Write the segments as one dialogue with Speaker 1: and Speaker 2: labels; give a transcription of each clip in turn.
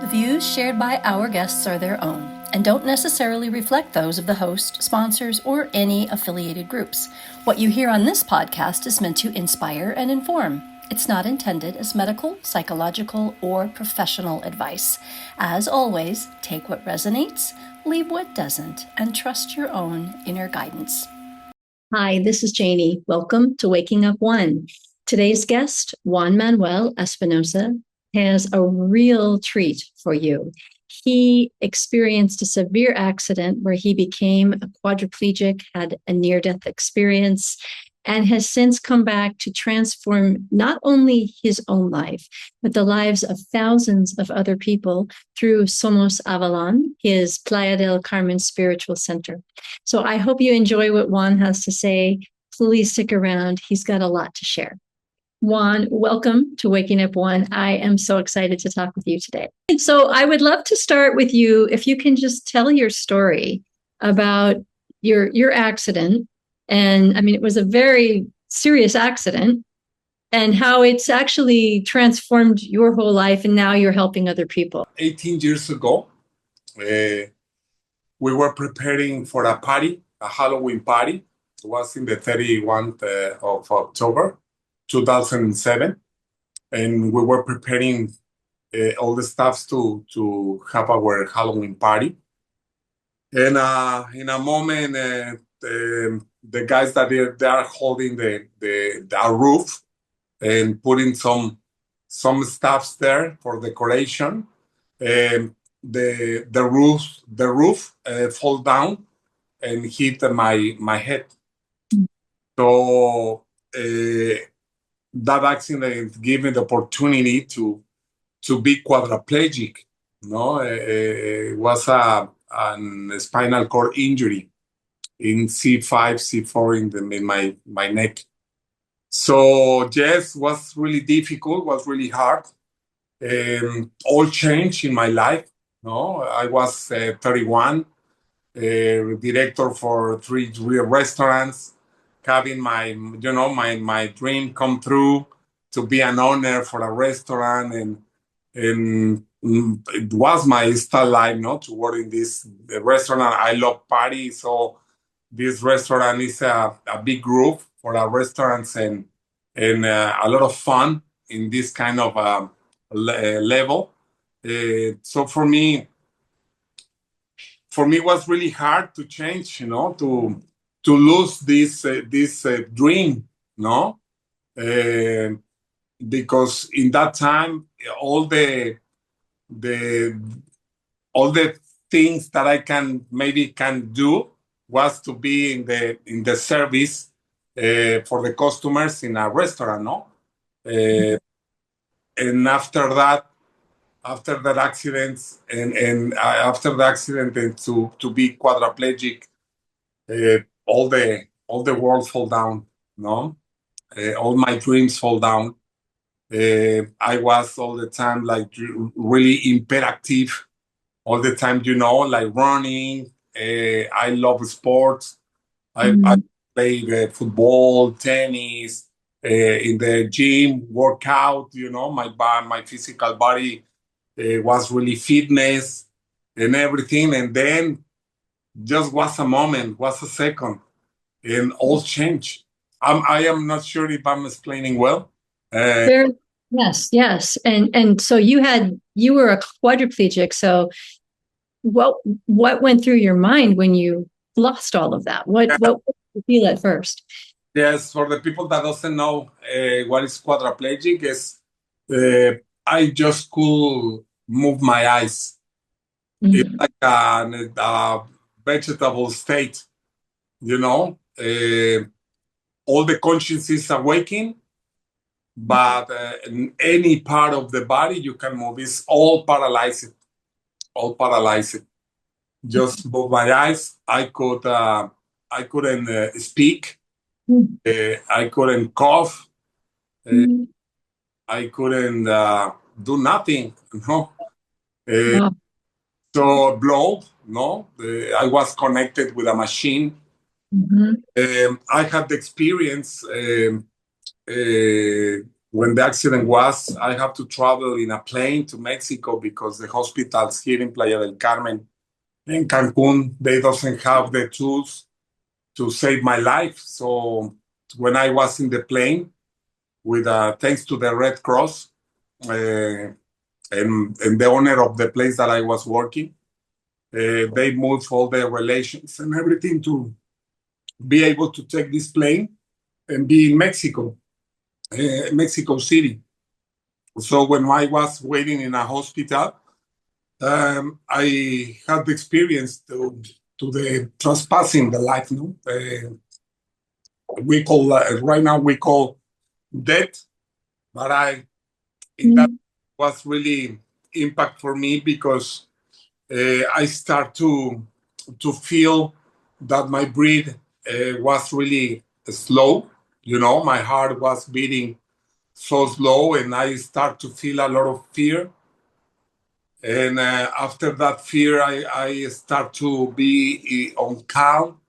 Speaker 1: views shared by our guests are their own and don't necessarily reflect those of the host, sponsors, or any affiliated groups. What you hear on this podcast is meant to inspire and inform. It's not intended as medical, psychological, or professional advice. As always, take what resonates, leave what doesn't, and trust your own inner guidance. Hi, this is Janie. Welcome to Waking Up One. Today's guest, Juan Manuel Espinosa, has a real treat for you. He experienced a severe accident where he became a quadriplegic, had a near-death experience, and has since come back to transform not only his own life, but the lives of thousands of other people through Somos Avalon, his Playa del Carmen Spiritual Center. So I hope you enjoy what Juan has to say. Please stick around. He's got a lot to share. Juan, welcome to Waking Up One. I am so excited to talk with you today. So I would love to start with you, if you can just tell your story about your accident. And I mean, it was a very serious accident, and how it's actually transformed your whole life, and now you're helping other people.
Speaker 2: 18 years ago, we were preparing for a party, a Halloween party. It was in the 31st of October, 2007. And we were preparing all the stuff to have our Halloween party. And in a moment, the guys that they are holding the roof and putting some stuffs there for decoration. The roof fall down and hit my head. So that accident gave me the opportunity to be quadriplegic. No, it was a spinal cord injury in C5, C4 in my neck. So yes, was really difficult, was really hard. All changed in my life. No, I was 31, director for three restaurants, having my dream come true to be an owner for a restaurant, and it was my style life, to work in this restaurant. I love parties, so this restaurant is a big group for our restaurants, and a lot of fun in this kind of level. So for me, it was really hard to change, to lose this dream, because in that time all the things that I can do was to be in the service for the customers in a restaurant, and after that accident, and after the accident, and to be quadriplegic, all the world fall down, all my dreams fall down. I was all the time like really hyperactive, all the time, like running. I love sports. I play football, tennis, in the gym, workout. My physical body was really fitness and everything. And then just was a moment, was a second, and all changed. I am not sure if I'm explaining well.
Speaker 1: Yes. And so you were a quadriplegic. So what went through your mind when you lost all of that? What did you feel at first?
Speaker 2: Yes, for the people that doesn't know what is quadriplegic, is I just could move my eyes. It's like a vegetable state, all the conscience is awakening, but in any part of the body you can move. It's all paralyzed. Just move my eyes. I couldn't speak. I couldn't cough. I couldn't do nothing. So blood. I was connected with a machine. I had the experience when the accident was, I have to travel in a plane to Mexico because the hospitals here in Playa del Carmen in Cancun, they doesn't have the tools to save my life. So when I was in the plane, with thanks to the Red Cross and the owner of the place that I was working, they moved all their relations and everything to be able to take this plane and be in Mexico, Mexico City. So when I was waiting in a hospital, I had the experience to the trespassing the life. No, we call right now we call death, but that was really impact for me because I start to feel that my breath was really slow. You know, my heart was beating so slow, and I start to feel a lot of fear. And after that fear, I start to be on calm,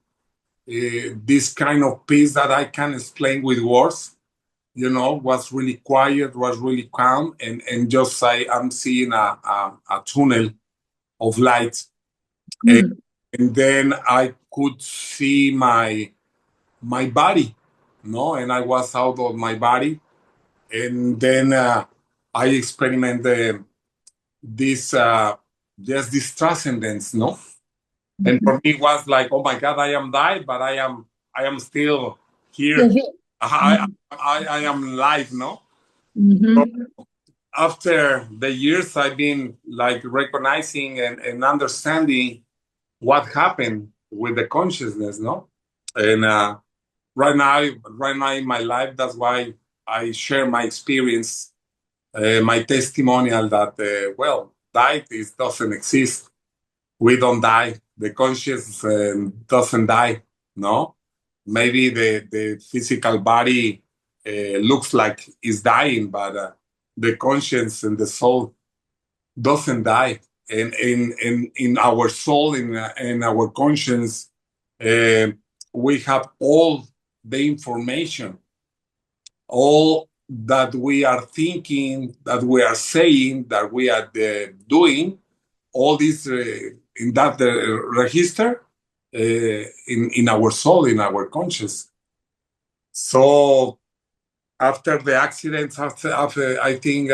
Speaker 2: this kind of peace that I can explain with words. You know, was really quiet, was really calm, and just I'm seeing a tunnel of light. And then I could see my body, no, and I was out of my body, and then I experimented this just this transcendence, no, and for me it was like, oh my God, I am died, but I am still here. I am alive, no. So after the years, I've been like recognizing and understanding what happened with the consciousness, no? And right now in my life, that's why I share my experience, my testimonial that, died doesn't exist. We don't die. The conscious doesn't die, no? Maybe the physical body looks like it's dying, but the conscience and the soul doesn't die. And in our soul, in our conscience, we have all the information, all that we are thinking, that we are saying, that we are doing, all this in that register in our soul, in our conscience. So after the accident, after I think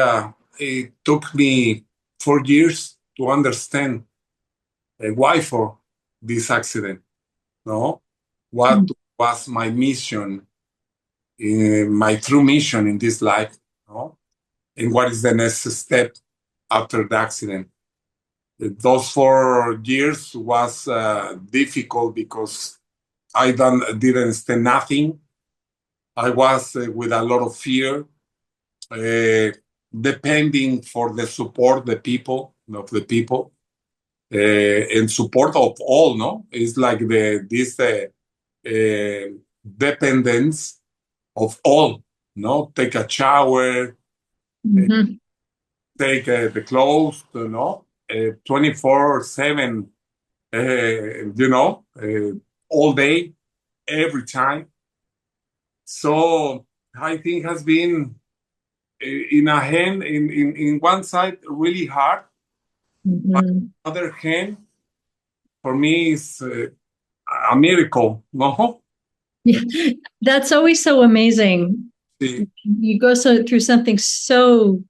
Speaker 2: it took me 4 years to understand why for this accident. No, what was my mission, my true mission in this life, no, and what is the next step after the accident. Those 4 years was difficult because I didn't understand nothing. I was with a lot of fear, depending for the support of the people, and support of all. No, it's like this dependence of all. No, take a shower, take the clothes. 24/7. All day, every time. So I think has been in one side really hard, but on the other hand, for me, it's a miracle. No,
Speaker 1: That's always so amazing. You go through something so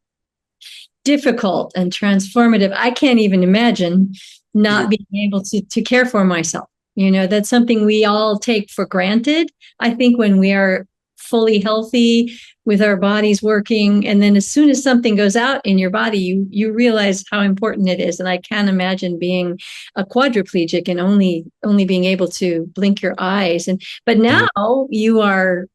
Speaker 1: difficult and transformative. I can't even imagine not being able to care for myself. You know, that's something we all take for granted. I think when we are fully healthy with our bodies working, and then as soon as something goes out in your body, you realize how important it is. And I can't imagine being a quadriplegic and only being able to blink your eyes. But now your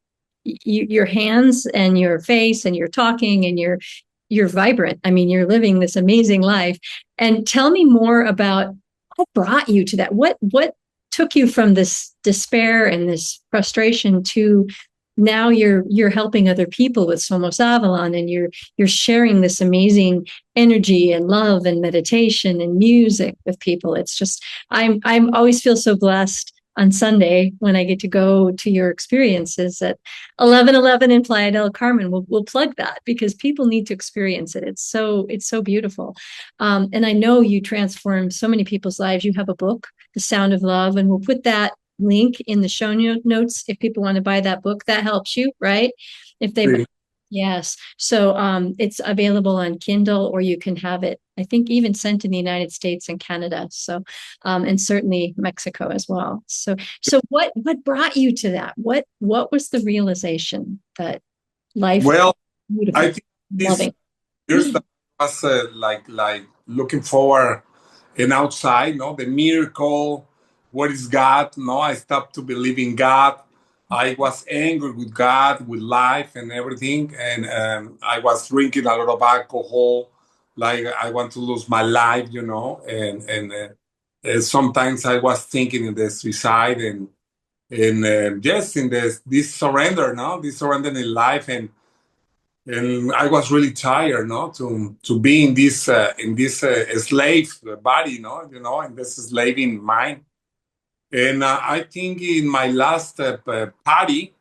Speaker 1: hands and your face and you're talking and you're vibrant. I mean, you're living this amazing life. And tell me more about what brought you to that. What took you from this despair and this frustration to now you're helping other people with Somos Avalon, and you're sharing this amazing energy and love and meditation and music with people. It's just I'm always feel so blessed on Sunday when I get to go to your experiences at 11:11 in Playa del Carmen. We'll plug that because people need to experience it. It's so beautiful. And I know you transformed so many people's lives. You have a book, The Sound of Love, and we'll put that link in the show notes if people want to buy that book. That helps you, right? If they
Speaker 2: Sí.
Speaker 1: Yes. So it's available on Kindle, or you can have it, I think, even sent in the United States and Canada. So and certainly Mexico as well. So what brought you to that? What was the realization that life is
Speaker 2: Well, I
Speaker 1: beautiful,
Speaker 2: think this
Speaker 1: loving?
Speaker 2: years that I was like looking forward and outside, no, the miracle, what is God? No, I stopped to believe in God. I was angry with God, with life and everything, and I was drinking a lot of alcohol. Like I want to lose my life, and sometimes I was thinking in the suicide and yes, in this surrender, no, this surrender in life, and I was really tired, no, to be in this slave body, no, in this slaving mind. And I think in my last party,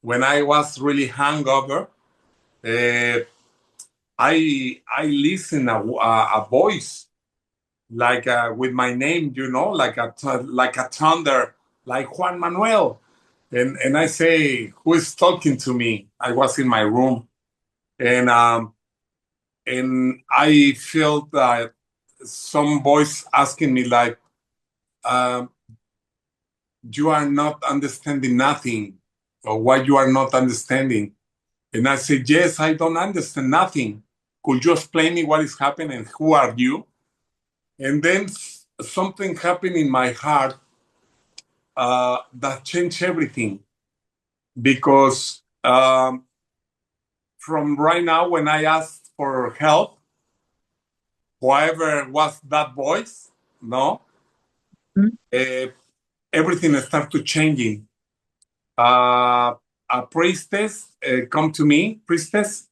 Speaker 2: when I was really hungover, uh, I listened a voice like with my name, like a thunder, like Juan Manuel, and I say, who is talking to me? I was in my room, and I felt that some voice asking me like, um, "You are not understanding nothing, or why you are not understanding?" And I said, "Yes, I don't understand nothing. Could you explain me what is happening? Who are you?" And then something happened in my heart that changed everything because from right now, when I asked for help, whoever was that voice, no,
Speaker 1: Mhm.
Speaker 2: uh, everything started changing. A priestess priestess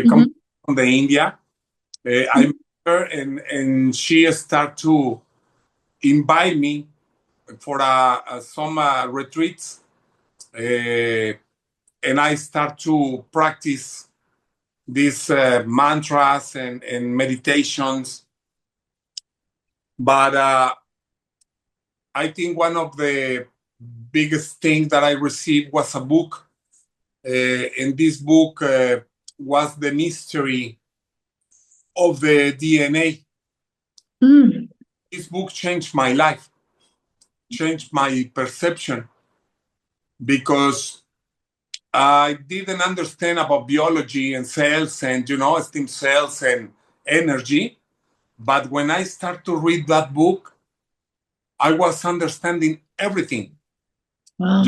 Speaker 2: come
Speaker 1: Mhm.
Speaker 2: from the India. I met her, and she started to invite me for some retreats, and I start to practice these mantras and meditations. But I think one of the biggest things that I received was a book. And this book was the mystery of the DNA.
Speaker 1: Mm.
Speaker 2: This book changed my life, changed my perception because I didn't understand about biology and cells and, stem cells and energy. But when I start to read that book, I was understanding everything.
Speaker 1: Wow.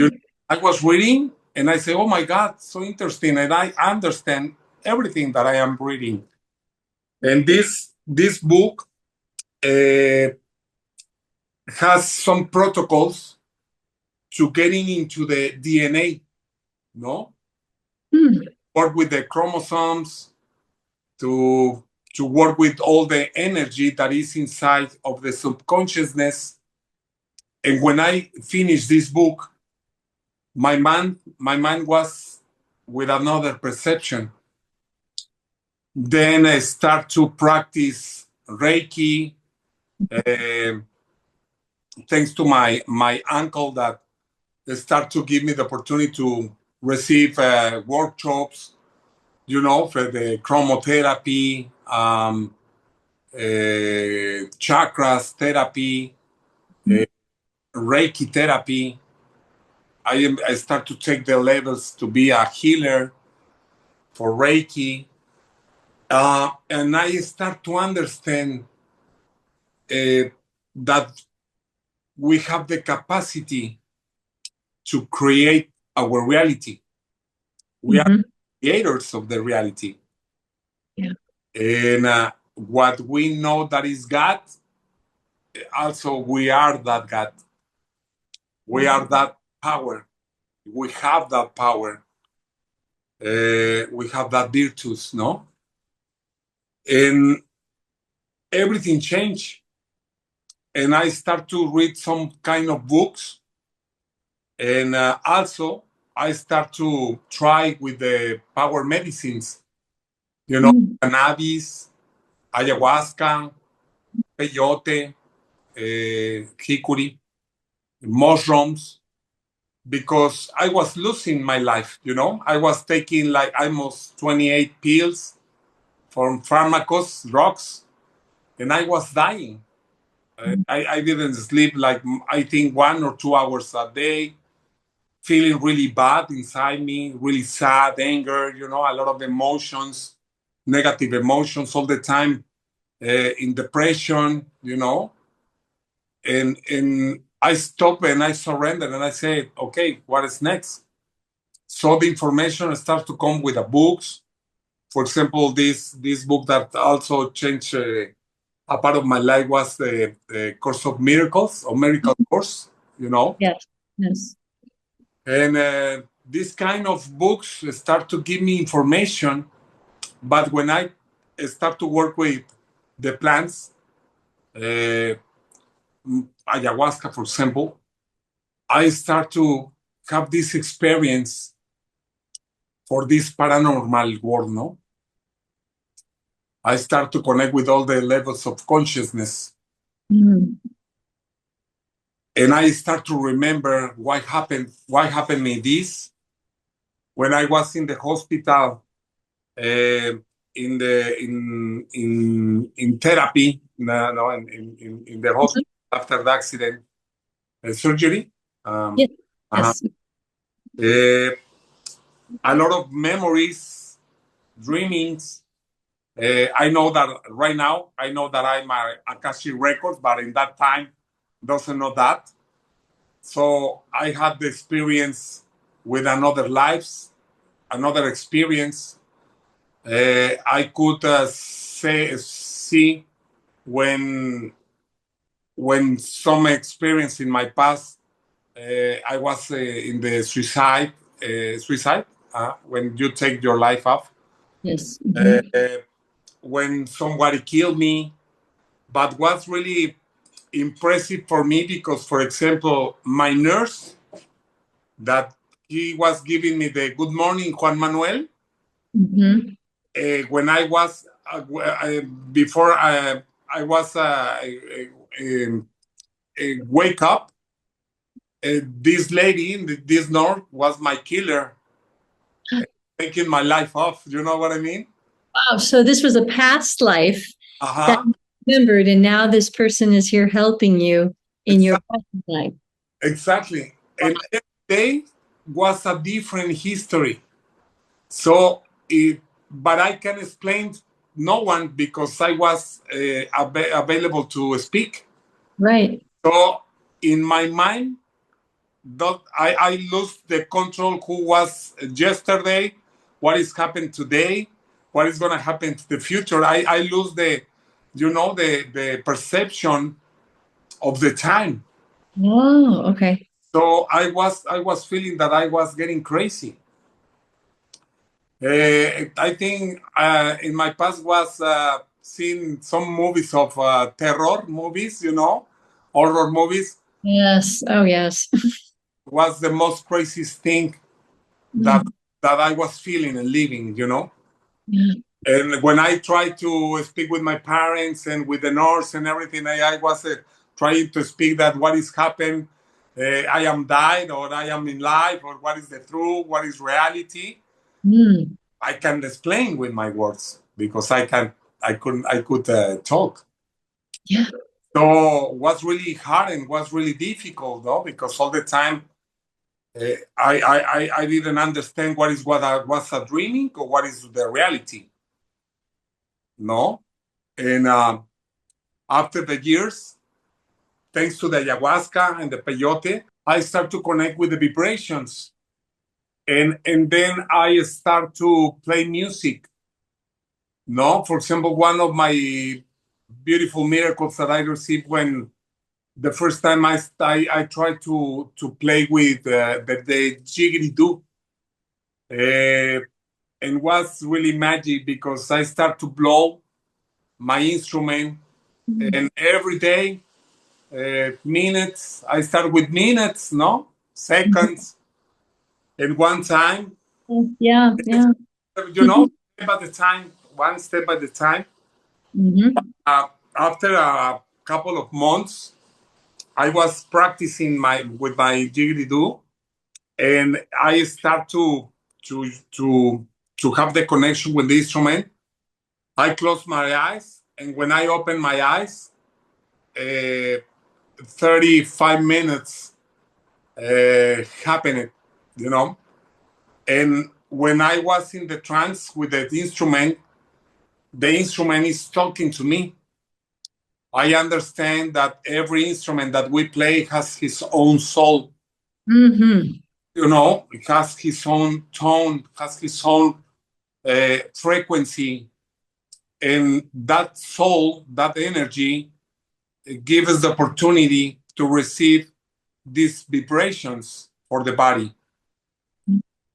Speaker 2: I was reading and I say, oh my God, so interesting. And I understand everything that I am reading. And this book uh, has some protocols to getting into the DNA, no?
Speaker 1: Mm.
Speaker 2: Work with the chromosomes, to work with all the energy that is inside of the subconsciousness. And when I finished this book, my mind was with another perception. Then I start to practice Reiki, uh, thanks to my uncle that start to give me the opportunity to receive workshops, for the chromotherapy, chakras therapy, uh, Reiki therapy. I start to take the levels to be a healer for Reiki. And I start to understand that we have the capacity to create our reality. We are
Speaker 1: Mhm.
Speaker 2: creators of the reality.
Speaker 1: Yeah.
Speaker 2: And what we know that is God, also we are that God. We are that power. We have that power. We have that virtues, no? And everything changed. and I start to read some kind of books. And also, I start to try with the power medicines, cannabis, ayahuasca, peyote, hickory, mushrooms, because I was losing my life. I was taking like almost 28 pills from pharmacos, drugs, and I was dying. I didn't sleep like I think 1 or 2 hours a day, feeling really bad inside me, really sad, anger, a lot of emotions, negative emotions all the time, in depression, and I stopped and I surrendered and I said, okay, what is next? So the information starts to come with the books. For example, this book that also changed a part of my life was the Course of Miracles, or Miracle Course,
Speaker 1: Yes. Yes.
Speaker 2: And this kind of books start to give me information. But when I start to work with the plants, ayahuasca, for example, I start to have this experience for this paranormal world, no? I start to connect with all the levels of consciousness. And I start to remember what happened me this when I was in the hospital, in therapy, in the hospital after the accident, surgery.
Speaker 1: Yes. Yes.
Speaker 2: A lot of memories, dreamings. I know that right now, I know that I'm a Akashi Records, but in that time, doesn't know that. So I had the experience with another lives, another experience. I could see when some experience in my past, I was in the suicide, when you take your life off.
Speaker 1: Yes.
Speaker 2: When somebody killed me. But what's really impressive for me, because, for example, my nurse, that he was giving me the good morning, Juan Manuel, when I was, before I was wake up, this lady, this nurse, was my killer, taking my life off. You know what I mean?
Speaker 1: Wow. So this was a past life that
Speaker 2: Uh-huh.
Speaker 1: you remembered, and now this person is here helping you in your present life.
Speaker 2: Exactly. And every day was a different history. So, but I can explain no one because I was available to speak.
Speaker 1: Right.
Speaker 2: So, in my mind, I lose the control who was yesterday, what is happening today, what is going to happen to the future. I lose the perception of the time.
Speaker 1: Oh, okay.
Speaker 2: So I was feeling that I was getting crazy. I think in my past was seeing some movies of terror movies, horror movies.
Speaker 1: Yes. Oh, yes.
Speaker 2: Was the most craziest thing that I was feeling and living,
Speaker 1: Yeah.
Speaker 2: And when I tried to speak with my parents and with the nurse and everything, I was trying to speak that what is happened, I am died or I am in life, or what is the truth, what is reality. I can explain with my words because I could talk.
Speaker 1: Yeah.
Speaker 2: So was really hard and was really difficult though, because all the time I didn't understand what I was a dreaming or what is the reality. No, and after the years, thanks to the ayahuasca and the peyote, I start to connect with the vibrations, and then I start to play music. No, for example, one of my beautiful miracles that I received when the first time I tried to play with the jiggly-doo, and was really magic because I start to blow my instrument, and every day minutes. I start with minutes, no seconds, and one time.
Speaker 1: Yeah.
Speaker 2: Step at a time, one step at a time.
Speaker 1: Mm-hmm.
Speaker 2: After a couple of months, I was practicing with my didgeridoo, and I start to to to have the connection with the instrument. I close my eyes, and when I open my eyes, 35 minutes happened, you know. And when I was in the trance with the instrument is talking to me. I understand that every instrument that we play has his own soul.
Speaker 1: Mm-hmm.
Speaker 2: It has his own tone, has his own frequency, and that soul, that energy, gives us the opportunity to receive these vibrations for the body.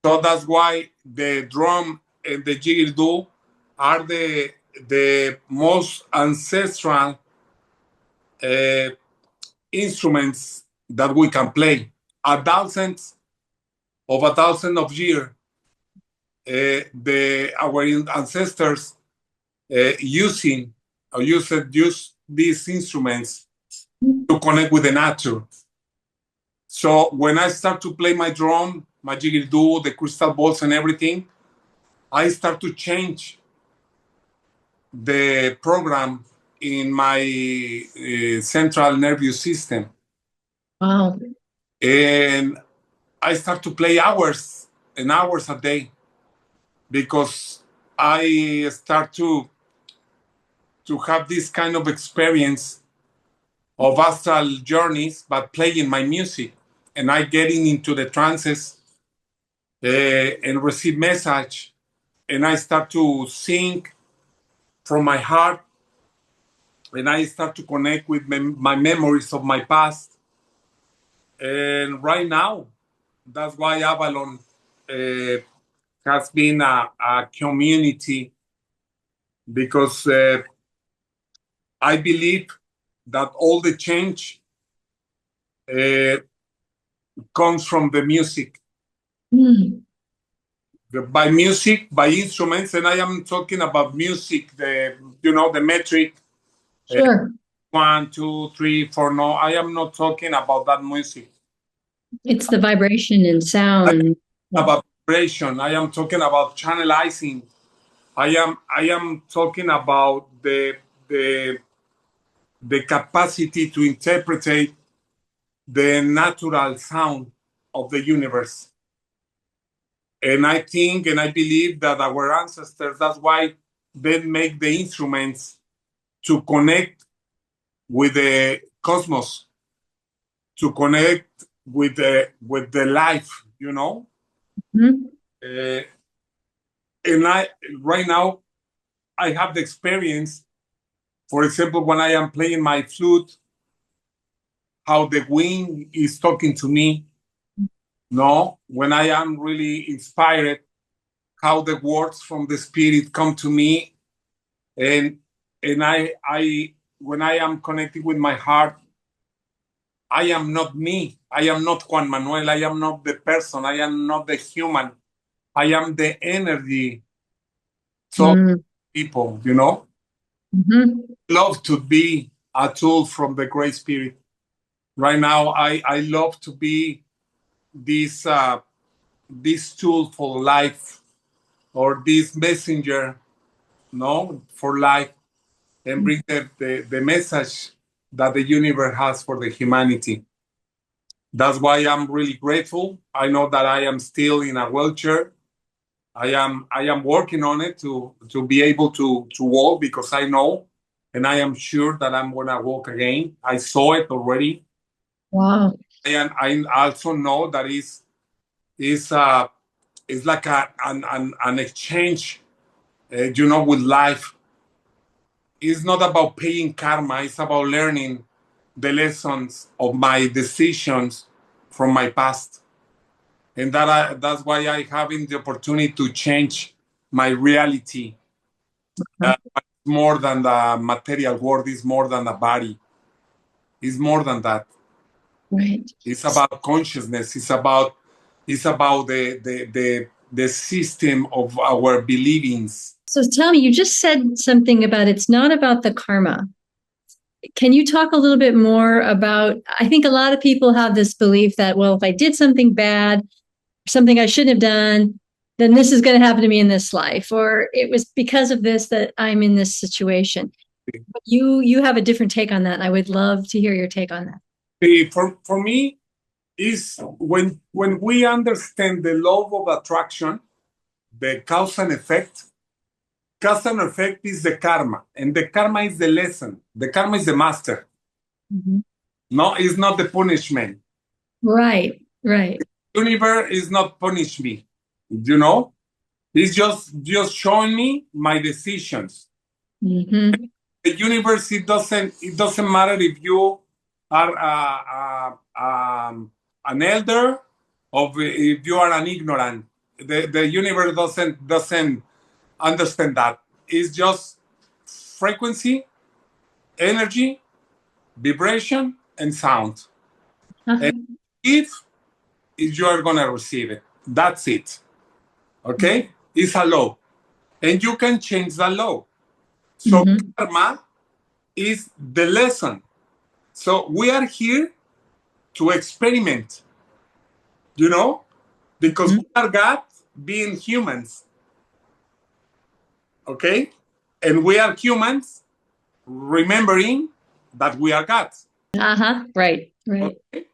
Speaker 2: So that's why the drum and the didgeridoo are the most ancestral instruments that we can play. A thousand of years, our ancestors use these instruments to connect with the nature. So when I start to play my drum, my didgeridoo, the crystal balls, and everything, I start to change the program in my central nervous system.
Speaker 1: Wow.
Speaker 2: And I start to play hours and hours a day because I start to have this kind of experience of astral journeys, but playing my music, and I getting into the trances and receive message, and I start to sing from my heart, and I start to connect with my memories of my past. And right now, that's why Avalon has been a community, because I believe that all the change uh, comes from the music.
Speaker 1: Mm.
Speaker 2: By music, by instruments, and I am talking about music, the metric.
Speaker 1: Sure.
Speaker 2: 1, 2, 3, 4. No, I am not talking about that music.
Speaker 1: It's the vibration and sound.
Speaker 2: About vibration. I am talking about channelizing. I am talking about the the capacity to interpret the natural sound of the universe. And I think and I believe that our ancestors, that's why they make the instruments to connect with the cosmos, to connect with the life,
Speaker 1: Mm-hmm.
Speaker 2: And right now I have the experience, for example, when I am playing my flute, how the wind is talking to me. No, when I am really inspired, how the words from the spirit come to me, and I when I am connected with my heart, I am not me. I am not Juan Manuel. I am not the person. I am not the human. I am the energy. So people,
Speaker 1: Mm-hmm.
Speaker 2: love to be a tool from the Great Spirit. Right now, I love to be this tool for life, or this messenger, no, for life, and bring the message that the universe has for the humanity. That's why I'm really grateful. I know that I am still in a wheelchair. I am working on it to be able to walk, because I know and I am sure that I'm gonna walk again. I saw it already.
Speaker 1: Wow.
Speaker 2: And I also know that is it's like an exchange, with life. It's not about paying karma. It's about learning the lessons of my decisions from my past, and that's why I having the opportunity to change my reality. More than the material world, is more than the body. It's more than that.
Speaker 1: Right.
Speaker 2: It's about consciousness. It's about the system of our believings.
Speaker 1: So tell me, you just said something about it's not about the karma. Can you talk a little bit more about, I think a lot of people have this belief that, well, if I did something bad, something I shouldn't have done, then this is going to happen to me in this life, or it was because of this that I'm in this situation. But you have a different take on that. And I would love to hear your take on that.
Speaker 2: For me, is when we understand the law of attraction, the cause and effect. Cause and effect is the karma, and the karma is the lesson. The karma is the master.
Speaker 1: Mm-hmm.
Speaker 2: No, it's not the punishment.
Speaker 1: Right, right.
Speaker 2: The universe is not punish me. You know, it's just showing me my decisions.
Speaker 1: Mm-hmm.
Speaker 2: The universe, it doesn't matter if you are an elder or if you are an ignorant. The universe doesn't understand that. It's just frequency, energy, vibration, and sound.
Speaker 1: Uh-huh.
Speaker 2: And if you are gonna receive it, that's it. Okay? It's a law, and you can change the law. So karma is the lesson. So we are here to experiment, because we are God being humans. Okay? And we are humans remembering that we are God.
Speaker 1: Uh-huh. Right, right.
Speaker 2: Okay?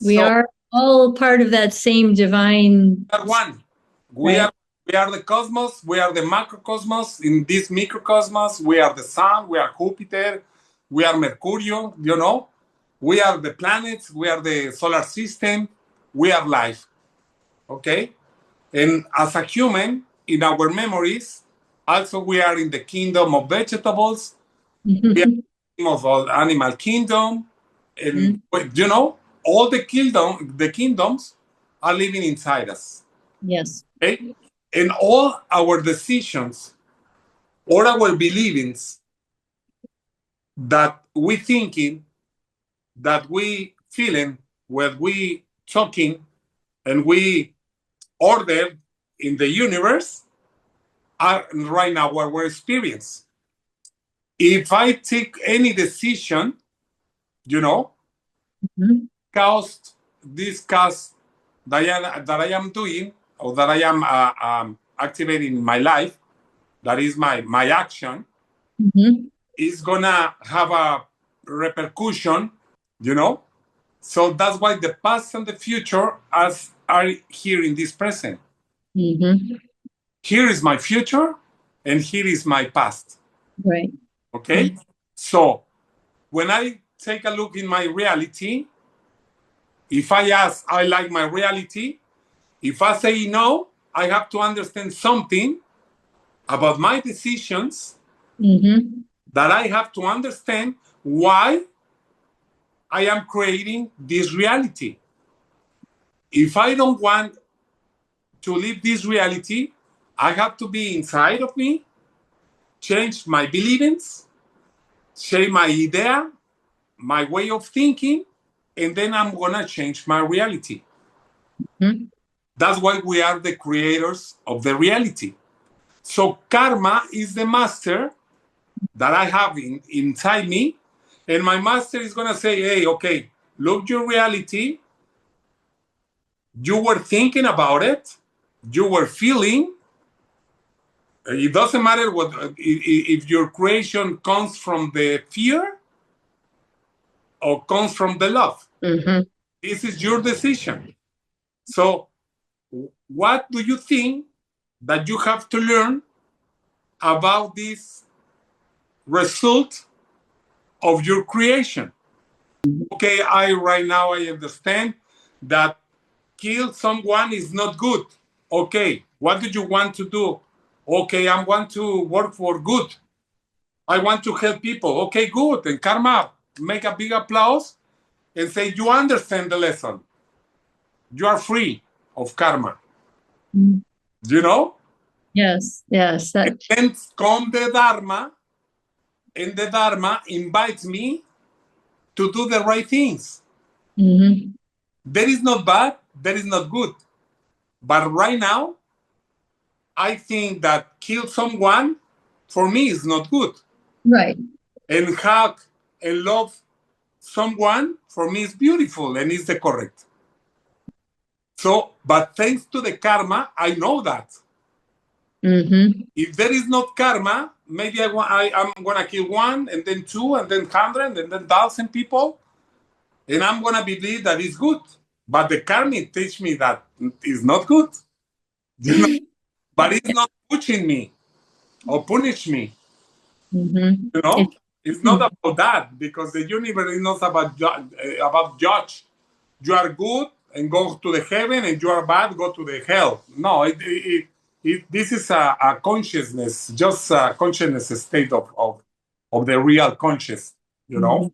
Speaker 1: We are all part of that same divine.
Speaker 2: We are one. We are the cosmos. We are the macrocosmos. In this microcosmos, we are the sun. We are Jupiter. We are Mercurio. We are the planets. We are the solar system. We are life. Okay? And as a human, in our memories, also we are in the kingdom of vegetables. We are in the kingdom of animal kingdom. And all the kingdoms are living inside us.
Speaker 1: Yes.
Speaker 2: Okay? And all our decisions or our believings that we thinking, that we feeling, what we talking, and we order in the universe are right now our experience. If I take any decision, cause that I am doing or that I am activating in my life, that is my action, is gonna have a repercussion, So that's why the past and the future are here in this present. Here is my future, and here is my past.
Speaker 1: Right.
Speaker 2: Okay? So when I take a look in my reality, if I ask, I like my reality, if I say no, I have to understand something about my decisions, that I have to understand why I am creating this reality. If I don't want to live this reality, I have to be inside of me, change my beliefs, change my idea, my way of thinking, and then I'm gonna change my reality. That's why we are the creators of the reality. So karma is the master that I have inside me, and my master is gonna say, hey, okay, look your reality. You were thinking about it, you were feeling. It doesn't matter if your creation comes from the fear or comes from the love. This is your decision. So what do you think that you have to learn about this result of your creation? Okay, right now I understand that kill someone is not good. Okay, what do you want to do? Okay, I want to work for good. I want to help people. Okay, good. And karma, make a big applause and say, you understand the lesson. You are free of karma. Do you know?
Speaker 1: Yes, yes.
Speaker 2: And then come the Dharma, and the Dharma invites me to do the right things.
Speaker 1: Mm-hmm.
Speaker 2: That is not bad, that is not good. But right now, I think that kill someone, for me, is not good.
Speaker 1: Right.
Speaker 2: And hug and love someone, for me, is beautiful and is the correct. So, but thanks to the karma, I know that.
Speaker 1: Mm-hmm.
Speaker 2: If there is not karma, maybe I'm going to kill one and then two and then 100 and then 1,000 people. And I'm going to believe that it's good. But the karma teach me that it's not good. You know? But it's not pushing me or punish me.
Speaker 1: Mm-hmm.
Speaker 2: You know, it's not about that because the universe is not about judge. You are good and go to the heaven, and you are bad, go to the hell. No, this is a consciousness, just a consciousness state of the real conscious. You
Speaker 1: Mm-hmm.
Speaker 2: know.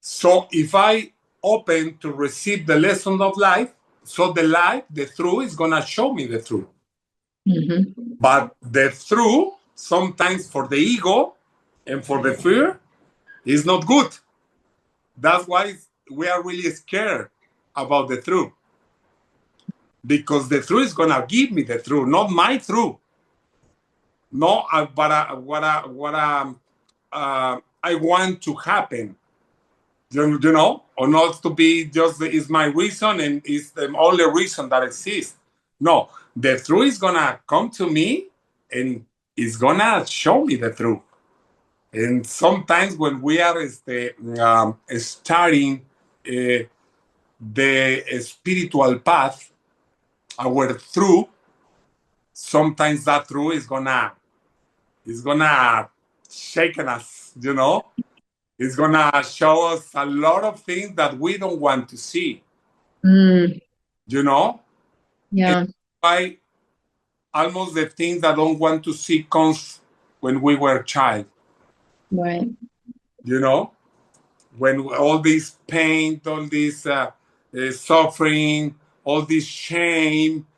Speaker 2: So if I open to receive the lesson of life, so the life, the truth, is gonna show me the truth.
Speaker 1: Mm-hmm.
Speaker 2: But the truth, sometimes for the ego and for the fear, is not good. That's why we are really scared about the truth. Because the truth is gonna give me the truth, not my truth. No, but I want to happen. You know, or not to be just is my reason and is the only reason that exists. No, the truth is gonna come to me and it's gonna show me the truth. And sometimes when we are starting the spiritual path, our truth, sometimes that truth is gonna shake us, you know. It's gonna show us a lot of things that we don't want to see,
Speaker 1: Mm.
Speaker 2: you know. And
Speaker 1: Yeah.
Speaker 2: why almost the things that don't want to see comes when we were a child,
Speaker 1: Right.
Speaker 2: you know, when all this pain, all this suffering, all this shame,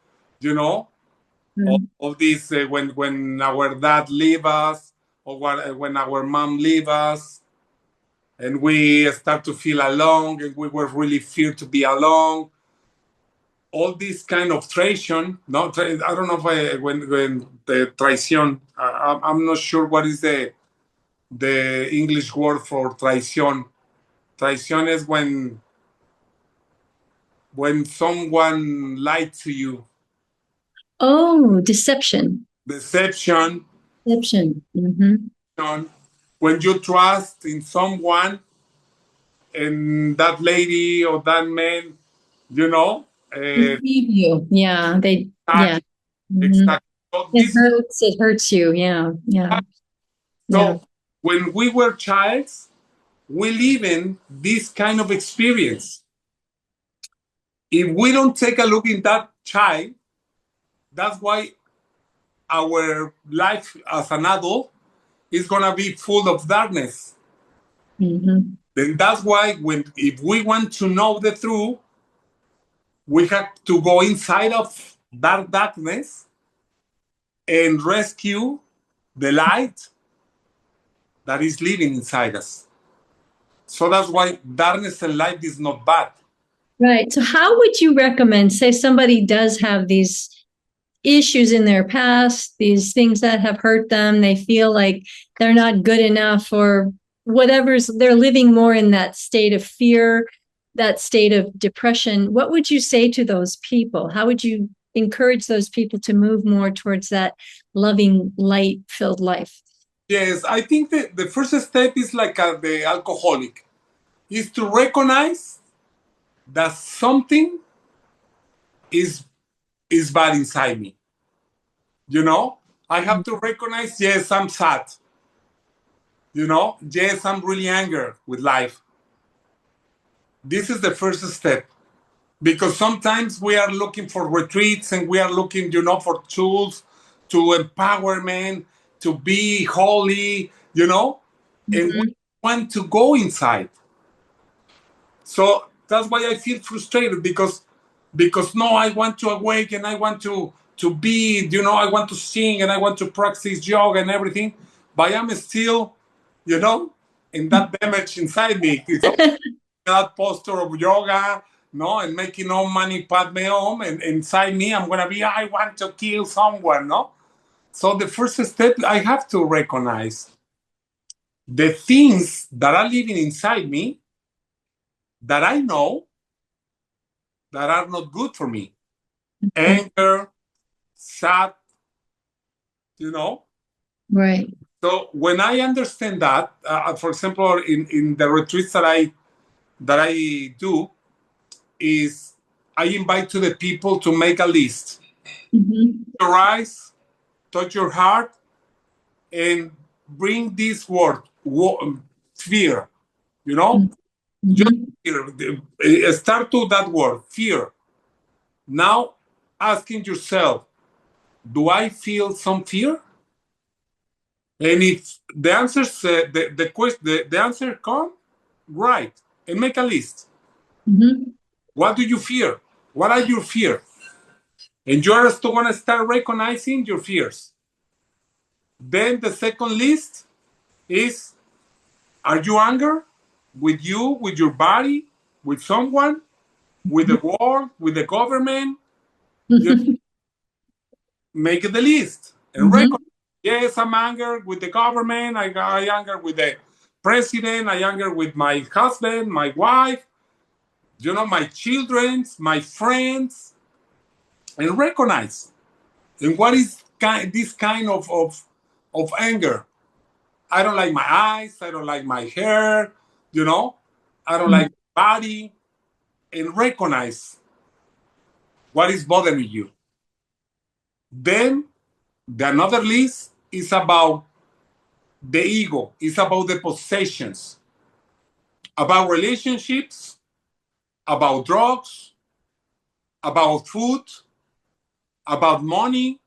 Speaker 2: you know,
Speaker 1: Mm.
Speaker 2: all this when our dad leave us or when our mom leave us, and we start to feel alone, and we were really fear to be alone. All this kind of traition, no, I don't know if when the traición, I'm not sure what is the English word for traición. Traición is when someone lied to you.
Speaker 1: Oh, deception.
Speaker 2: Deception.
Speaker 1: Deception. Mm-hmm.
Speaker 2: When you trust in someone and that lady or that man, you know,
Speaker 1: Deceive you. Yeah. Yeah.
Speaker 2: exactly,
Speaker 1: Mm-hmm.
Speaker 2: exactly. So this,
Speaker 1: It hurts you. Yeah. Yeah. Yeah.
Speaker 2: so when we were childs, we live in this kind of experience. If we don't take a look in that child, that's why our life as an adult is gonna be full of darkness.
Speaker 1: Mm-hmm.
Speaker 2: Then that's why if we want to know the truth, we have to go inside of that darkness and rescue the light that is living inside us. So that's why darkness and light is not bad.
Speaker 1: Right. So, how would you recommend, say, somebody does have these issues in their past, these things that have hurt them, they feel like they're not good enough or whatever's, they're living more in that state of fear, that state of depression. What would you say to those people? How would you encourage those people to move more towards that loving, light filled life?
Speaker 2: Yes, I think the first step is like the alcoholic, is to recognize that something is is bad inside me. You know, I have to recognize, yes, I'm sad. You know, yes, I'm really angry with life. This is the first step because sometimes we are looking for retreats and we are looking, for tools to empowerment, to be holy, and we
Speaker 1: Mhm.
Speaker 2: want to go inside. So that's why I feel frustrated because no, I want to awake and I want to be, I want to sing and I want to practice yoga and everything, but I'm still, you know, and that damage inside me. It's that posture of yoga, no, and making no money pat me home, and inside me, I'm gonna be, I want to kill someone, no? So the first step, I have to recognize the things that are living inside me that I know that are not good for me. Anger, sad, you know?
Speaker 3: Right.
Speaker 2: So when I understand that, for example, in the retreats that I do, is I invite to the people to make a list. Your eyes, touch your heart, and bring this word, fear. You know, just fear. Start to that word, fear. Now, asking yourself, do I feel some fear? And if the answers, the question, the answer come, right, and make a list. What do you fear? What are your fears? And you're just going to start recognizing your fears. Then the second list is, are you angry with you, with your body, with someone, with the world, with the government? You make the list and recognize, yes, I'm angry with the government. I angry with the president. I angry with my husband, my wife, my children, my friends, and recognize. And what is this kind of anger? I don't like my eyes. I don't like my hair. I don't like my body. And recognize what is bothering you. Then the another list is about the ego. It's about the possessions, about relationships, about drugs, about food, about money.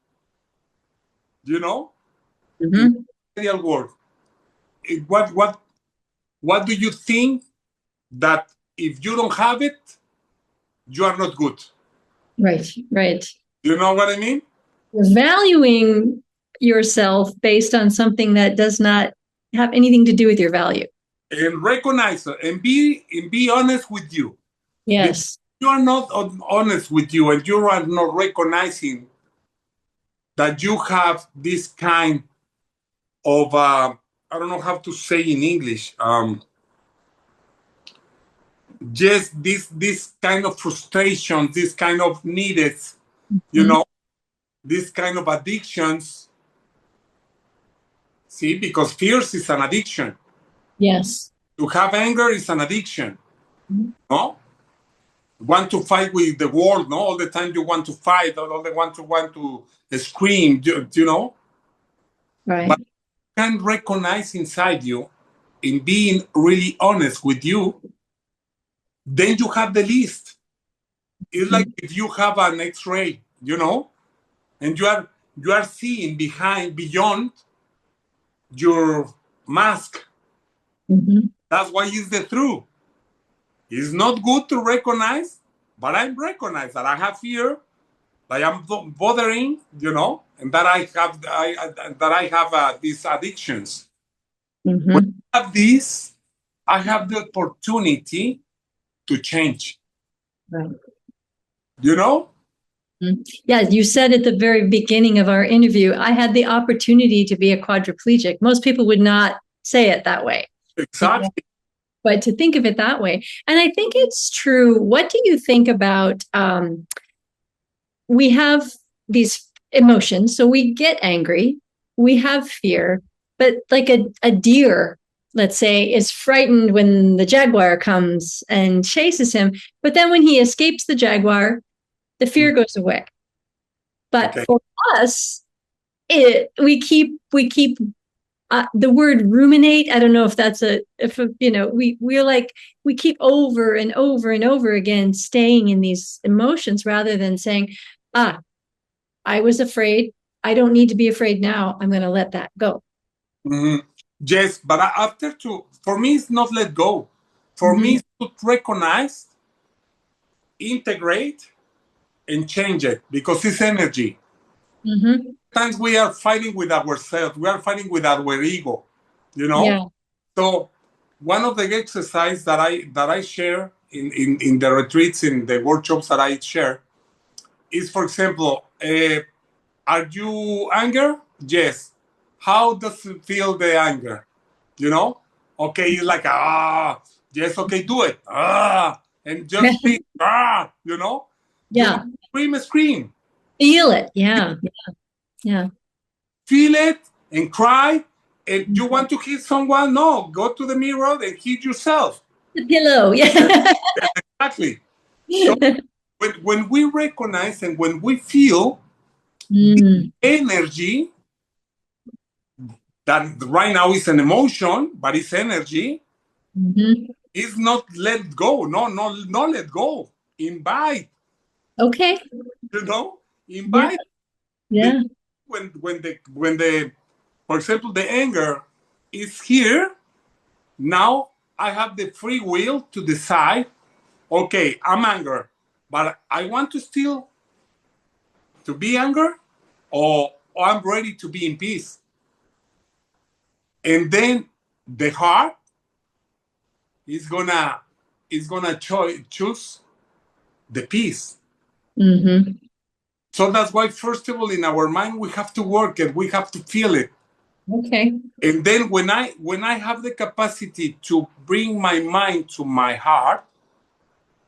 Speaker 2: In the real world. What do you think that if you don't have it, you are not good?
Speaker 3: Right.
Speaker 2: You know what I mean?
Speaker 3: You're valuing yourself based on something that does not have anything to do with your value.
Speaker 2: And recognize it and be honest with you.
Speaker 3: Yes.
Speaker 2: If you are not honest with you and you are not recognizing that you have this kind of, I don't know how to say in English, just this kind of frustration, this kind of needed, this kind of addictions. See, because fears is an addiction.
Speaker 3: Yes.
Speaker 2: To have anger is an addiction. No? Want to fight with the world, no? All the time you want to fight, all the want to scream,
Speaker 3: Right.
Speaker 2: But you can recognize inside you, in being really honest with you, then you have the list. It's like if you have an X-ray, and you are seeing beyond your mask. That's why it's the truth. It's not good to recognize, but I recognize that I have fear, that I'm bothering, and that I have these addictions. When I have this, I have the opportunity to change.
Speaker 3: Right.
Speaker 1: Yeah, you said at the very beginning of our interview, I had the opportunity to be a quadriplegic. Most people would not say it that way.
Speaker 2: Exactly.
Speaker 1: But to think of it that way. And I think it's true. What do you think about, we have these emotions, so we get angry, we have fear, but like a deer, let's say, is frightened when the jaguar comes and chases him. But then when he escapes the jaguar, the fear goes away. But for us, we keep the word ruminate. I don't know if that's we're like, we keep over and over and over again staying in these emotions rather than saying, I was afraid. I don't need to be afraid now. I'm going to let that go.
Speaker 2: Yes, but for me, it's not let go. For me, it's to recognize, integrate, and change it, because it's energy. Sometimes we are fighting with ourselves. We are fighting with our ego,
Speaker 3: Yeah.
Speaker 2: So one of the exercises that I share in the retreats, in the workshops that I share, is, for example, are you anger? Yes. How does it feel, the anger? You know? Okay, it's like, yes, okay, do it. And just think, you know? You
Speaker 3: Yeah.
Speaker 2: want to scream.
Speaker 3: Feel it. Yeah. Yeah.
Speaker 2: Feel it and cry. And you want to hit someone? No, go to the mirror and hit yourself.
Speaker 3: The pillow. Yeah.
Speaker 2: Exactly. So when we recognize and when we feel
Speaker 3: Mm.
Speaker 2: energy, that right now is an emotion, but it's energy,
Speaker 3: Mm-hmm.
Speaker 2: it's not let go. No, let go. Invite,
Speaker 3: Okay.
Speaker 2: you know,
Speaker 3: Yeah.
Speaker 2: invite.
Speaker 3: Yeah.
Speaker 2: When the for example, the anger is here, now I have the free will to decide, okay, I'm angry, but I want to still to be angry, or I'm ready to be in peace. And then the heart is gonna choose the peace.
Speaker 3: Mm-hmm.
Speaker 2: So that's why, first of all, in our mind, we have to work it, we have to feel it.
Speaker 3: Okay.
Speaker 2: And then when I have the capacity to bring my mind to my heart,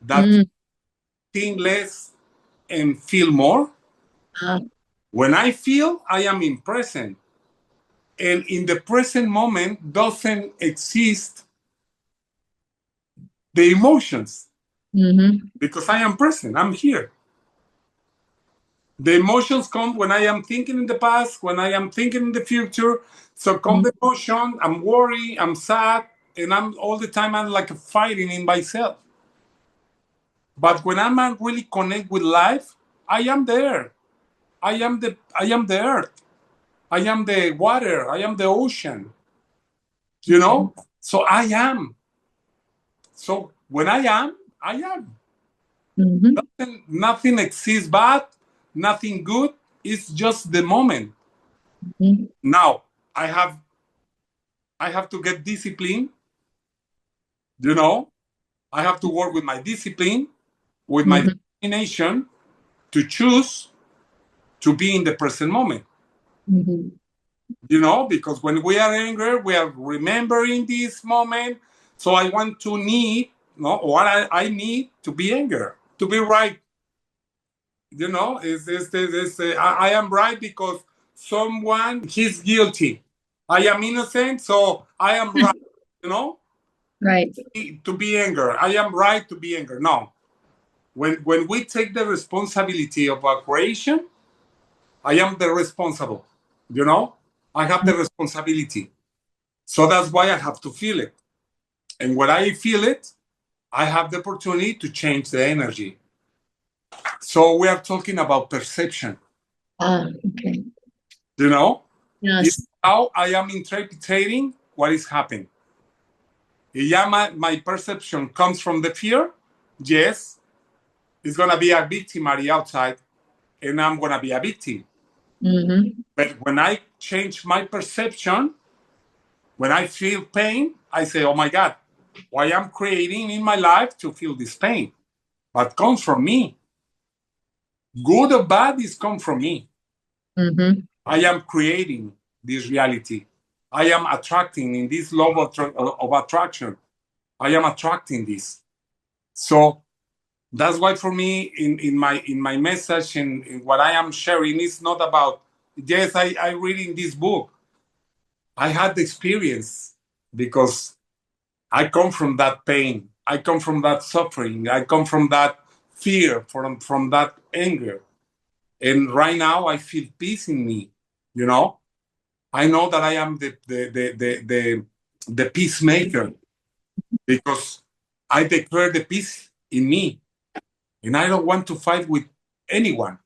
Speaker 2: that
Speaker 3: Mm.
Speaker 2: think less and feel more.
Speaker 3: Uh,
Speaker 2: When I feel, I am in present. And in the present moment doesn't exist the emotions,
Speaker 3: mm-hmm.
Speaker 2: because I am present, I'm here. The emotions come when I am thinking in the past, when I am thinking in the future. So come the emotion, I'm worried, I'm sad, and I'm all the time I'm like fighting in myself. But when I'm really connect with life, I am there. I am the earth. I am the water. I am the ocean. You know? So I am. So when I am, I am.
Speaker 3: Mm-hmm.
Speaker 2: Nothing exists bad, nothing good. It's just the moment.
Speaker 3: Mm-hmm.
Speaker 2: Now I have to get discipline, you know. I have to work with my discipline, with my
Speaker 3: Mm-hmm.
Speaker 2: determination to choose to be in the present moment.
Speaker 3: Mm-hmm.
Speaker 2: Because when we are angry, we are remembering this moment. So I want to need, what I need to be angry, to be right. I am right because someone, he's guilty. I am innocent, so I am right, you know,
Speaker 3: Right.
Speaker 2: to be angry. I am right to be angry. No. When we take the responsibility of our creation, I am the responsible, I have the responsibility. So that's why I have to feel it. And when I feel it, I have the opportunity to change the energy. So we are talking about perception,
Speaker 3: Okay.
Speaker 2: It's
Speaker 3: Yes.
Speaker 2: how I am interpreting what is happening. Yeah, my perception comes from the fear. Yes, it's going to be a victim outside, and I'm going to be a victim.
Speaker 3: Mm-hmm.
Speaker 2: But when I change my perception, when I feel pain, I say, oh my God, why I'm creating in my life to feel this pain? But comes from me. Good or bad, is come from me.
Speaker 3: Mm-hmm.
Speaker 2: I am creating this reality. I am attracting in this law of attraction. I am attracting this. So that's why for me, in my message and in what I am sharing, is not about, yes, I read in this book. I had the experience because I come from that pain. I come from that suffering. I come from that fear, from that anger. And right now I feel peace in me, I know that I am the peacemaker, because I declare the peace in me, and I don't want to fight with anyone.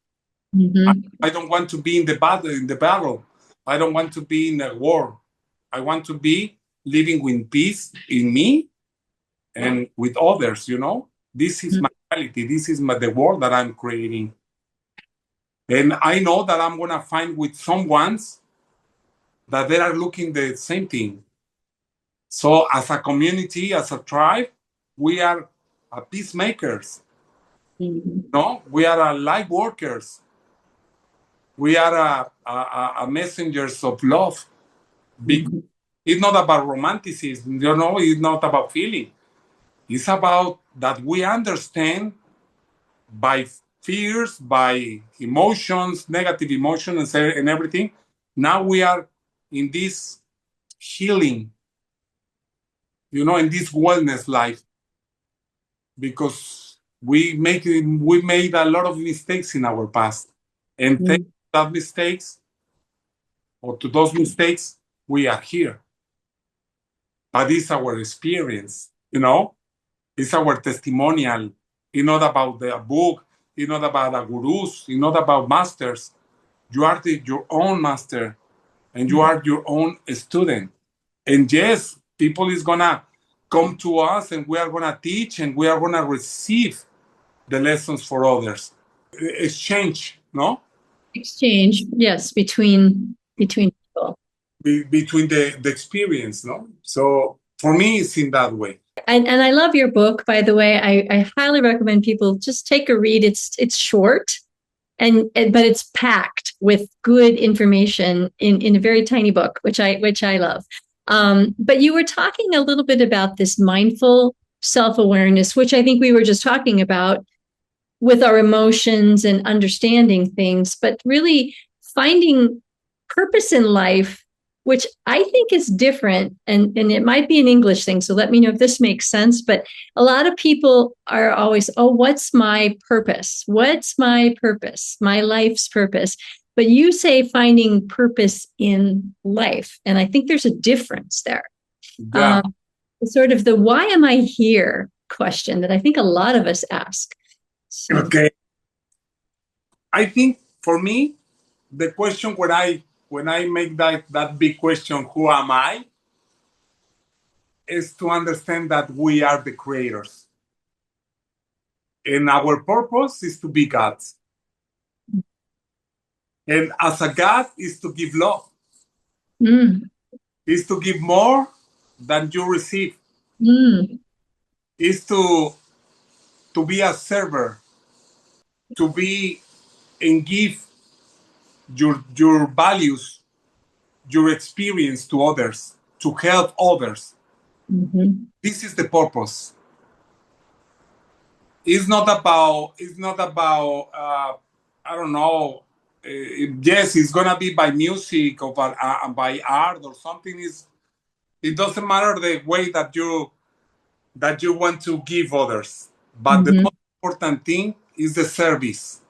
Speaker 3: Mm-hmm.
Speaker 2: I don't want to be in the battle. I don't want to be in a war. I want to be living with peace in me and with others. This is my reality. This is the world that I'm creating, and I know that I'm gonna find with someone's that they are looking the same thing. So as a community, as a tribe, we are peacemakers. No, we are light workers. We are a messengers of love. Because it's not about romanticism, it's not about feeling. It's about that we understand by fears, by emotions, negative emotions, and everything. Now we are in this healing, in this wellness life, because we made a lot of mistakes in our past, and thanks to that mistakes or to those mistakes, we are here. But it's our experience, it's our testimonial. It's not about the book. It's not about the gurus. It's not about masters. You are your own master, and you are your own student. And yes, people is gonna come to us, and we are gonna teach, and we are gonna receive the lessons for others. Exchange, no?
Speaker 3: Exchange, yes, between people.
Speaker 2: Between the experience, no? So for me, it's in that way.
Speaker 3: And I love your book, by the way. I highly recommend people just take a read. It's short, but it's packed with good information in a very tiny book, which I love. But you were talking a little bit about this mindful self-awareness, which I think we were just talking about with our emotions and understanding things, but really finding purpose in life, which I think is different. And it might be an English thing, so let me know if this makes sense. But a lot of people are always, what's my purpose? What's my purpose? My life's purpose. But you say finding purpose in life. And I think there's a difference there.
Speaker 2: Yeah.
Speaker 3: Sort of the why am I here question that I think a lot of us ask. So.
Speaker 2: Okay. I think for me, the question when I make that big question, who am I, is to understand that we are the creators. And our purpose is to be gods. And as a God is to give love. Is to give more than you receive. Is to be a server. To be and give your values, your experience to others, to help others. This is the purpose. It's not about I don't know. Yes, it's gonna be by music or by art or something. It doesn't matter the way that you want to give others, but the most important thing is the service.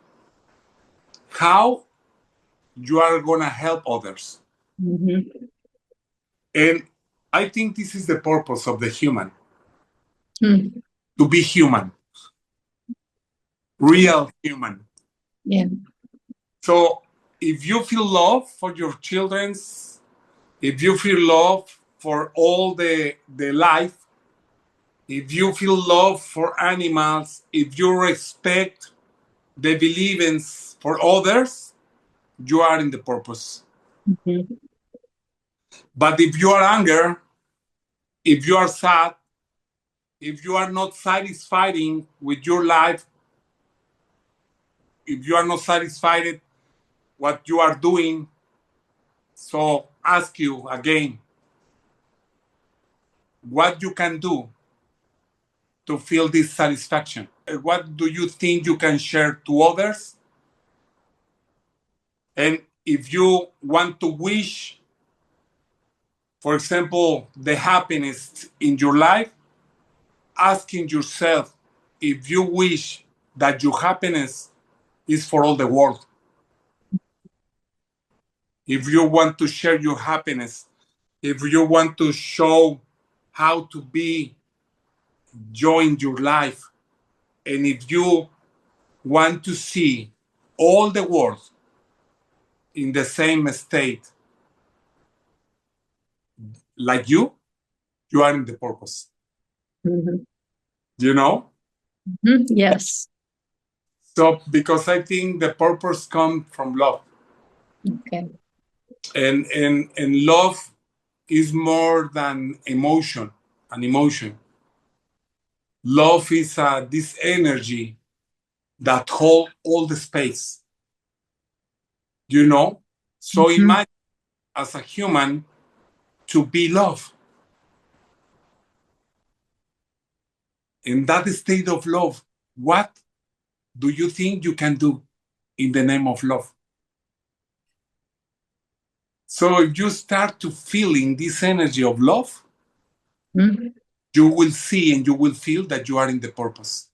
Speaker 2: How you are gonna help others, and I think this is the purpose of the human. To be human, real human.
Speaker 3: Yeah.
Speaker 2: So if you feel love for your children, if you feel love for all the life, if you feel love for animals, if you respect the beliefs for others, you are in the purpose. But if you are angry, if you are sad, if you are not satisfied with your life, if you are not satisfied what you are doing, so ask you again, what you can do to feel this satisfaction? What do you think you can share to others? And if you want to wish, for example, the happiness in your life, asking yourself if you wish that your happiness is for all the world. If you want to share your happiness, if you want to show how to be joy in your life, and if you want to see all the world in the same state like you are in the purpose. You know?
Speaker 3: Yes.
Speaker 2: So, because I think the purpose comes from love.
Speaker 3: Okay.
Speaker 2: And love is more than emotion, an emotion. Love is this energy that holds all the space, you know? So imagine as a human to be love. In that state of love, what do you think you can do in the name of love? So if you start to feeling this energy of love, you will see and you will feel that you are in the purpose.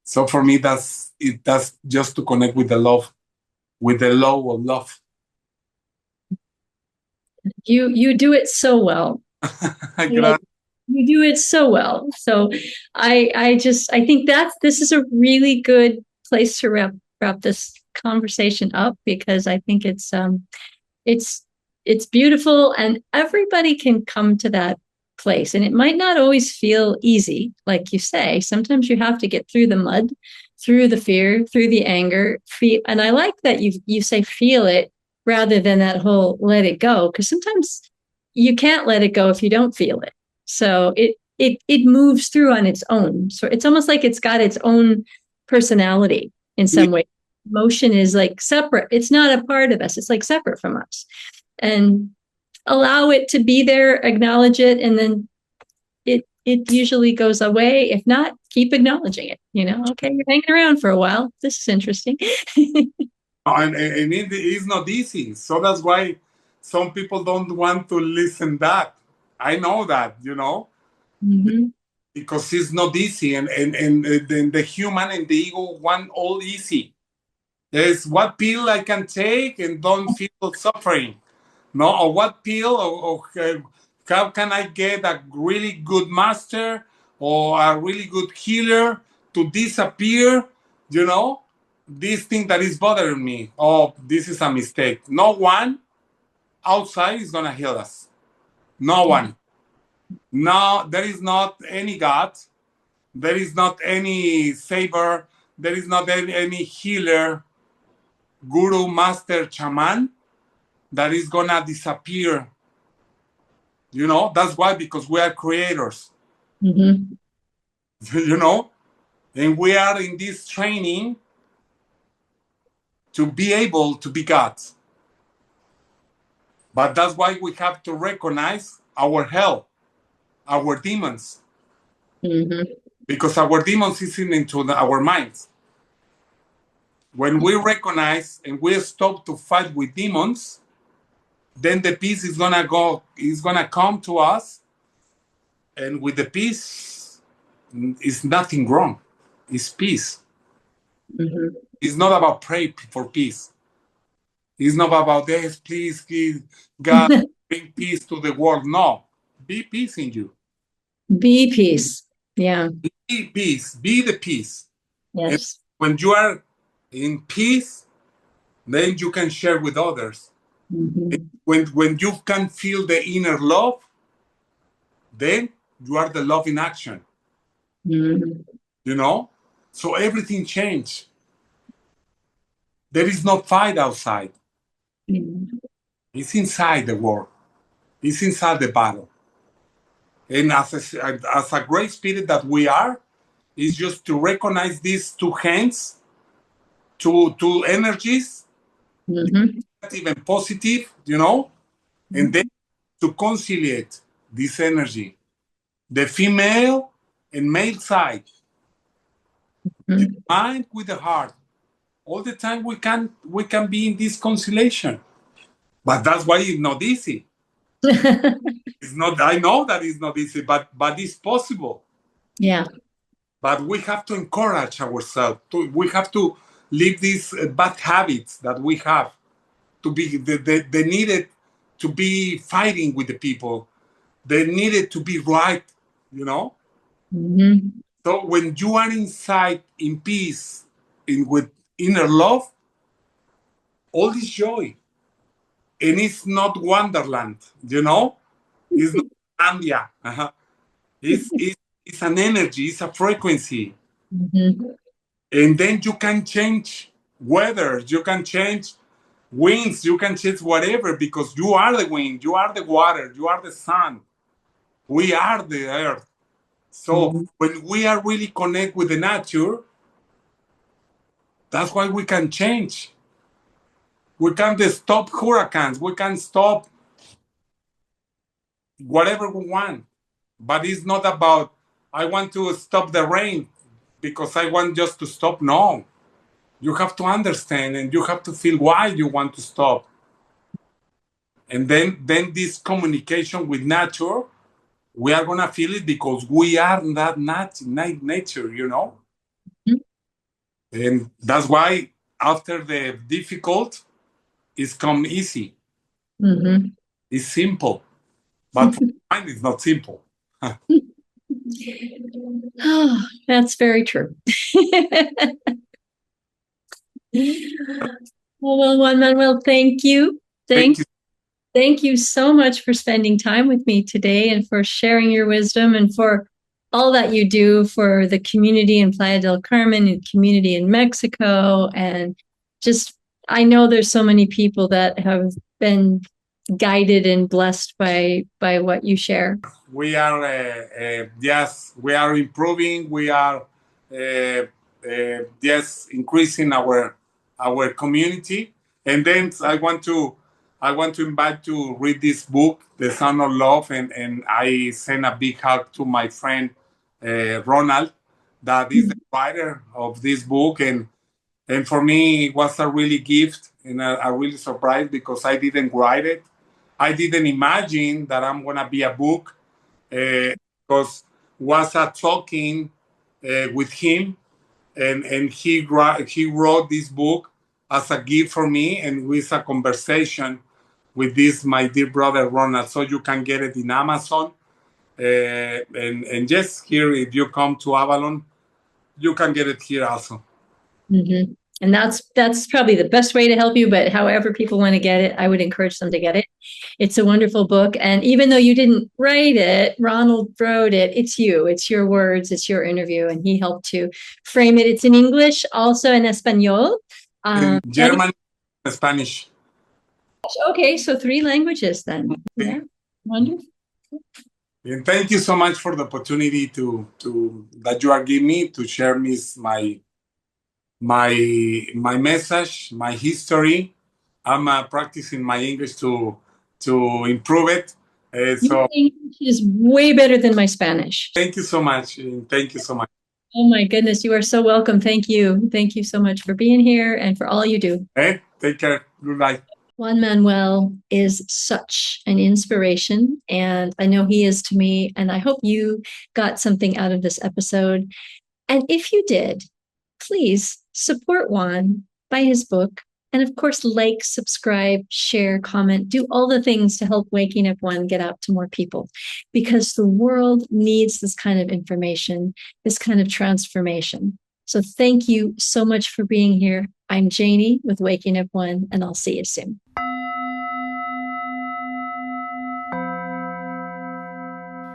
Speaker 2: So for me, that's just to connect with the love, with the law of love.
Speaker 3: You do it so well. You do it so well. So I think this is a really good place to wrap this conversation up, because I think it's beautiful and everybody can come to that place, and it might not always feel easy. Like you say, sometimes you have to get through the mud, through the fear, through the anger, and I like that you say feel it rather than that whole let it go, because sometimes you can't let it go if you don't feel it. So it moves through on its own. So it's almost like it's got its own personality in some way. Emotion is like separate. It's not a part of us. It's like separate from us. And allow it to be there, acknowledge it, and then it usually goes away. If not, keep acknowledging it. Okay, you're hanging around for a while. This is interesting.
Speaker 2: And it is not easy. So that's why some people don't want to listen that. I know that, because it's not easy. And the human and the ego want all easy. There's what pill I can take and don't feel suffering. No, or what pill, or how can I get a really good master or a really good healer to disappear, this thing that is bothering me. Oh, this is a mistake. No one outside is going to heal us. No one. No, there is not any God. There is not any savior. There is not any healer, guru, master, shaman that is going to disappear. That's why, because we are creators. And we are in this training to be able to be God. But that's why we have to recognize our hell, our demons. Because our demons is into our minds. When we recognize and we stop to fight with demons, then the peace is gonna come to us. And with the peace, is nothing wrong. It's peace. It's not about pray for peace. It's not about this, please, God, bring peace to the world. No, be peace in you.
Speaker 3: Be peace. Yeah.
Speaker 2: Be peace. Be the peace.
Speaker 3: Yes.
Speaker 2: And when you are in peace, then you can share with others. When you can feel the inner love, then you are the love in action. So everything changed. There is no fight outside. It's inside the world. It's inside the battle. And as a great spirit that we are, is just to recognize these two hands, two energies, negative and positive, and then to conciliate this energy, the female and male side, the mind with the heart. All the time we can be in this conciliation, but that's why it's not easy. It's not. I know that it's not easy, but it's possible.
Speaker 3: Yeah.
Speaker 2: But we have to encourage ourselves. We have to leave these bad habits that we have to be they needed to be fighting with the people. They needed to be right, So when you are inside in peace, with inner love, all is joy. And it's not Wonderland, It's not India. It's an energy, it's a frequency. And then you can change weather, you can change winds, you can change whatever, because you are the wind, you are the water, you are the sun, we are the earth. So when we are really connect with the nature, that's why we can change. We can stop hurricanes, we can stop whatever we want. But it's not about, I want to stop the rain because I want just to stop. No, you have to understand and you have to feel why you want to stop. And then this communication with nature, we are gonna feel it because we are that nature, you know. And that's why after the difficult, it's come easy. It's simple, but for mine, it's not simple.
Speaker 3: Oh, that's very true. Well, Juan Manuel, thank you. Thank you so much for spending time with me today and for sharing your wisdom and for all that you do for the community in Playa del Carmen and community in Mexico. And just, I know there's so many people that have been guided and blessed by what you share.
Speaker 2: We are, yes, we are improving. We are, yes, increasing our community. And then I want to invite to read this book, The Sound of Love, and I send a big hug to my friend Ronald, that is the writer of this book, and for me it was a really gift and a really surprise because I didn't write it. I didn't imagine that I'm gonna be a book, because was a talking with him, and he wrote this book as a gift for me, and with a conversation with this my dear brother Ronald. So you can get it in Amazon, and just here, if you come to Avalon, you can get it here also.
Speaker 3: And that's probably the best way to help you, but however people want to get it, I would encourage them to get it. It's a wonderful book. And even though you didn't write it, Ronald wrote it. It's you, it's your words, it's your interview, and he helped to frame it. It's in English, also in Espanol.
Speaker 2: In German, and Spanish.
Speaker 3: Okay, so 3 languages then. Yeah, wonderful.
Speaker 2: And thank you so much for the opportunity to that you are giving me to share my message, my history. I'm practicing my English to improve it. So
Speaker 3: your English is way better than my Spanish.
Speaker 2: Thank you so much. Thank you so much.
Speaker 3: Oh my goodness, you are so welcome. Thank you. Thank you so much for being here and for all you do.
Speaker 2: Hey, take care. Goodbye.
Speaker 3: Juan Manuel is such an inspiration, and I know he is to me, and I hope you got something out of this episode. And if you did, please support Juan, buy his book, and of course, like, subscribe, share, comment, do all the things to help Waking Up One get out to more people, because the world needs this kind of information, this kind of transformation. So thank you so much for being here. I'm Janie with Waking Up One, and I'll see you soon.